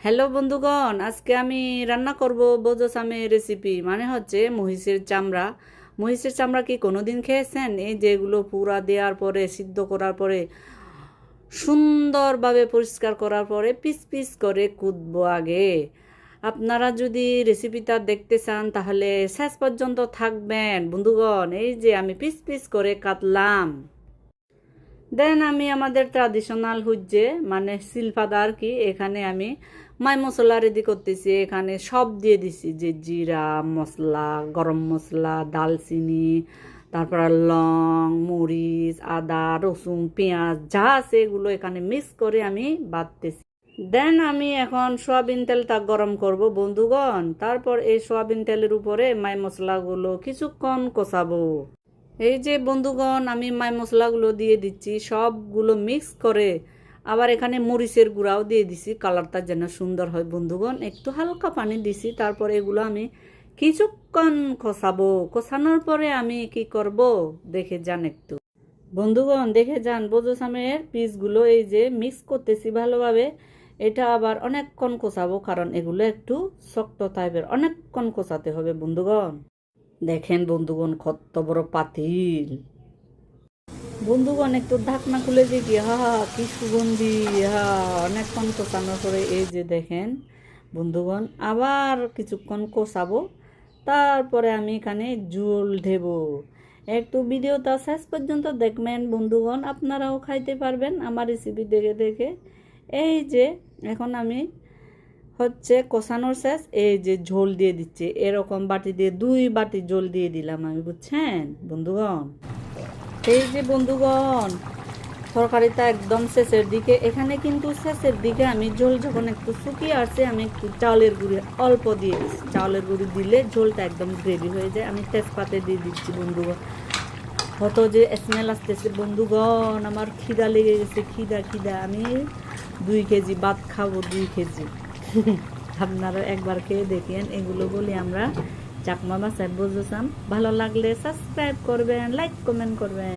Hello বন্ধুগণ, আজকে আমি রান্না করব বোজোসামের রেসিপি। মানে হচ্ছে মহিষের চামড়া। মহিষের চামড়া কি কোনোদিন খেয়েছেন? এই যেগুলো পুরা দেওয়ার পরে, সিদ্ধ করার পরে, সুন্দরভাবে পরিষ্কার করার পরে পিস পিস করে কুটবো আগে। আপনারা যদি রেসিপিটা দেখতে চান তাহলে শেষ পর্যন্ত থাকবেন বন্ধুগণ। এই যে আমি পিস পিস করে কাটলাম। দেন আমি আমাদের ট্রাডিশনাল হচ্ছে মানে শিলপাদা আর কি, এখানে আমি মাই মশলা রেডি করতেছি। এখানে সব দিয়ে দিছি, যে জিরা মশলা, গরম মশলা, দালচিনি, তারপর লং, মরিচ, আদা, রসুন, পেঁয়াজ যা আছে এগুলো এখানে মিক্স করে আমি বাটতেছি। দেন আমি এখন সোয়াবিন তেলটা গরম করব বন্ধুগণ। তারপর এই সোয়াবিন তেলের উপরে মাই মশলাগুলো কিছুক্ষণ কষাবো। এই যে বন্ধুগণ, আমি মাই মশলাগুলো দিয়ে দিচ্ছি, সবগুলো মিক্স করে। আবার এখানে মরিচের গুঁড়াও দিয়ে দিছি, কালারটা যেন সুন্দর হয় বন্ধুগণ। একটু হালকা পানি দিছি। তারপর এগুলো আমি কিছুক্ষণ কষাবো। কষানোর পরে আমি কি করব দেখে যান একটু বন্ধুগণ, দেখে যান। বোজোসামের পিসগুলো এই যে মিক্স করতেছি ভালোভাবে। এটা আবার অনেকক্ষণ কষাবো, কারণ এগুলো একটু শক্ত টাইপের, অনেকক্ষণ কষাতে হবে বন্ধুগণ। দেখেন বন্ধুগণ, কত বড় পাতিল। বন্ধুগণ একটু ঢাকনা খুলে দেখি, হা হা কি সুগন্ধি। হা, অনেকক্ষণ কষানোর পরে এই যে দেখেন বন্ধুগণ, আবার কিছুক্ষণ কষাবো। তারপরে আমি এখানে ঝোল ঢেব। একটু ভিডিওটা শেষ পর্যন্ত দেখবেন বন্ধুগণ, আপনারাও খাইতে পারবেন আমার রেসিপি দেখে দেখে। এই যে এখন আমি হচ্ছে কষানোর শেষ, এই যে ঝোল দিয়ে দিচ্ছে, এরকম বাটি দিয়ে 2 বাটি ঝোল দিয়ে দিলাম আমি, বুঝছেন বন্ধুগণ। এই যে বন্ধুগণ, তরকারিটা একদম শেষের দিকে। এখানে কিন্তু শেষের দিকে আমি ঝোল যখন একটু শুকিয়ে আসছে, আমি একটু চাউলের গুঁড়ি অল্প দিয়ে দিচ্ছি। চাউলের গুঁড়ি দিলে ঝোলটা একদম গ্রেভি হয়ে যায়। আমি তেজপাতে দিয়ে দিচ্ছি বন্ধুগণ। কত যে স্মেল আসতেছে বন্ধুগণ, আমার খিদা লেগে গেছে, খিদা খিদা। আমি 2 কেজি ভাত খাবো, 2 কেজি। আপনারা একবার খেয়ে দেখেন। এগুলো বলি আমরা চাকমা ভাষায় বোঝাতাম। ভালো লাগলে সাবস্ক্রাইব করবেন, লাইক কমেন্ট করবেন।